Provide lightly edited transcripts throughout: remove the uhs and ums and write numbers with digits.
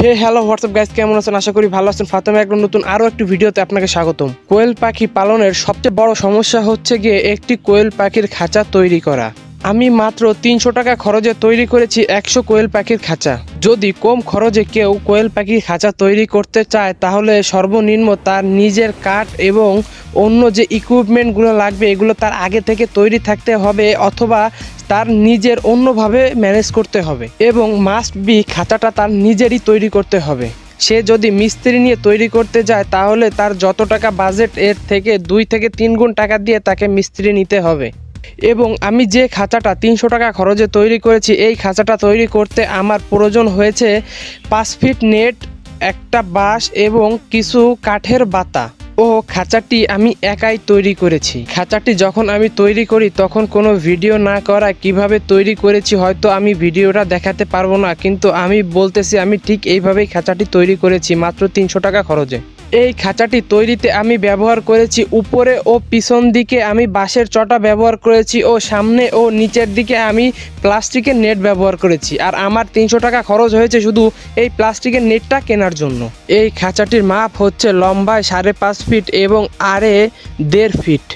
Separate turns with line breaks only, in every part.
হে hello WhatsApp guys, কেমন আছেন? আশা করি ভালো আছেন। ফাতেমা একদম নতুন আরও একটি ভিডিওতে আপনাকে স্বাগতম। কোয়েল পাখি পালনের সবচেয়ে বড় সমস্যা হচ্ছে গিয়ে একটি কোয়েল পাখির খাঁচা তৈরি করা। আমি মাত্র 300 টাকা খরচে তৈরি করেছি 100 কোয়েল পাখির খাঁচা। যদি কম খরচে কেউ কোয়েল পাখির খাঁচা তৈরি করতে চায় তাহলে সর্বনিম্ন তার নিজের কাঠ এবং অন্য যে ইকুইপমেন্টগুলো লাগবে এগুলো তার আগে থেকে তৈরি থাকতে হবে, অথবা তার নিজের অন্যভাবে ম্যানেজ করতে হবে এবং মাস্ট বি খাঁচাটা তার নিজেরই তৈরি করতে হবে। সে যদি মিস্ত্রি নিয়ে তৈরি করতে যায় তাহলে তার যত টাকা বাজেট এর থেকে 2 থেকে 3 গুণ টাকা দিয়ে তাকে মিস্ত্রি নিতে হবে। এবং আমি যে খাঁচাটা 300 টাকা খরচে তৈরি করেছি এই খাঁচাটা তৈরি করতে আমার প্রয়োজন হয়েছে 5 ফিট নেট, একটা বাঁশ এবং কিছু কাঠের বাতা। ও খাঁচাটি আমি একাই তৈরি করেছি। খাঁচাটি যখন আমি তৈরি করি তখন কোনো ভিডিও না করা কিভাবে তৈরি করেছি হয়তো আমি ভিডিওটা দেখাতে পারবো না, কিন্তু আমি বলতেছি আমি ঠিক এইভাবেই খাঁচাটি তৈরি করেছি মাত্র 300 টাকা খরচে। এই খাঁচাটি তৈরিতে আমি ব্যবহার করেছি উপরে ও পিছন দিকে আমি বাঁশের চটা ব্যবহার করেছি ও সামনে ও নিচের দিকে আমি প্লাস্টিকের নেট ব্যবহার করেছি। আর আমার 300 টাকা খরচ হয়েছে শুধু এই প্লাস্টিকের নেটটা কেনার জন্য। এই খাঁচাটির মাপ হচ্ছে লম্বায় 5.5 ফিট এবং আড়ে 1.5 ফিট।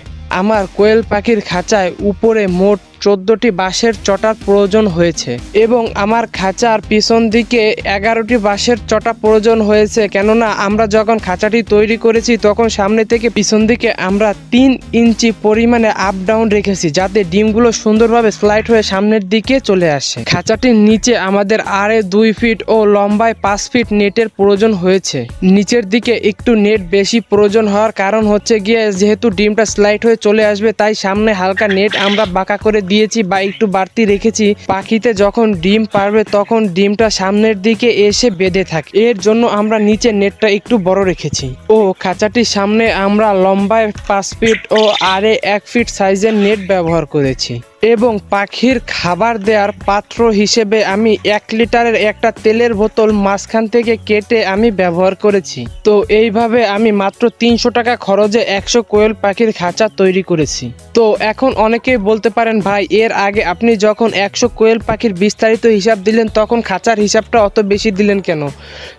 আমার কোয়েল পাখির খাঁচায় উপরে মোট 14টি বাঁশের চটার প্রয়োজন হয়েছে এবং আমার খাঁচার পিছন দিকে 11টি বাঁশের চটা প্রয়োজন হয়েছে, কেননা আমরা যখন খাঁচাটি তৈরি করেছি তখন সামনে থেকে পিছন দিকে আমরা 3 ইঞ্চি পরিমাণে আপ ডাউন রেখেছি যাতে ডিমগুলো সুন্দরভাবে স্লাইড হয়ে সামনের দিকে চলে আসে। খাঁচাটির নিচে আমাদের আড়ে 2 ফিট ও লম্বায় 5 ফিট নেটের প্রয়োজন হয়েছে। নিচের দিকে একটু নেট বেশি প্রয়োজন হওয়ার কারণ হচ্ছে গিয়ে যেহেতু ডিমটা স্লাইড হয়ে চলে আসবে তাই সামনে হালকা নেট আমরা বাঁকা করে দিয়েছি বা একটু বাড়তি রেখেছি। পাখিতে যখন ডিম পারবে তখন ডিমটা সামনের দিকে এসে বেঁধে থাকে, এর জন্য আমরা নিচে নেটটা একটু বড় রেখেছি। ও খাঁচাটির সামনে আমরা লম্বায় 5 ফিট ও আড়ে 1 ফিট সাইজের নেট ব্যবহার করেছি এবং পাখির খাবার দেওয়ার পাত্র হিসেবে আমি 1 লিটারের একটা তেলের বোতল মাঝখান থেকে কেটে আমি ব্যবহার করেছি। তো এইভাবে আমি মাত্র 300 টাকা খরচে 100 কোয়েল পাখির খাঁচা তৈরি করেছি। তো এখন অনেকেই বলতে পারেন ভাই এর আগে আপনি যখন 100 কোয়েল পাখির বিস্তারিত হিসাব দিলেন তখন খাঁচার হিসাবটা অত বেশি দিলেন কেন?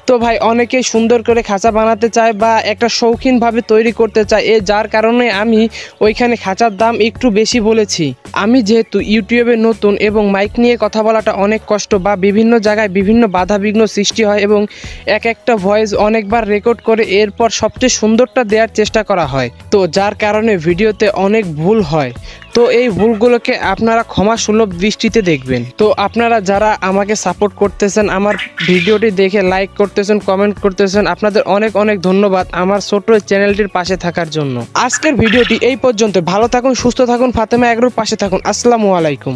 তো ভাই অনেকেই সুন্দর করে খাঁচা বানাতে চায় বা একটা শৌখিনভাবে তৈরি করতে চায়, যার কারণে আমি ওইখানে খাঁচার দাম একটু বেশি বলেছি। আমি যেহেতু ইউটিউবে নতুন এবং মাইক নিয়ে কথা বলাটা অনেক কষ্ট বা বিভিন্ন জায়গায় বিভিন্ন বাধাবিঘ্ন সৃষ্টি হয় এবং একটা ভয়েস অনেকবার রেকর্ড করে এরপর সবচেয়ে সুন্দরটা দেওয়ার চেষ্টা করা হয়, তো যার কারণে ভিডিওতে অনেক ভুল হয়। তো এই ভুলগুলোকে আপনারা ক্ষমা সুলভ দৃষ্টিতে দেখবেন। তো আপনারা যারা আমাকে সাপোর্ট করতেছেন, আমার ভিডিওটি দেখে লাইক করতেছেন, কমেন্ট করতেছেন, আপনাদের অনেক অনেক ধন্যবাদ আমার ছোট্ট চ্যানেলটির পাশে থাকার জন্য। আজকের ভিডিওটি এই পর্যন্ত। ভালো থাকুন, সুস্থ থাকুন, ফাতেমা এগ্রোর পাশে থাকুন। আসসালামু আলাইকুম।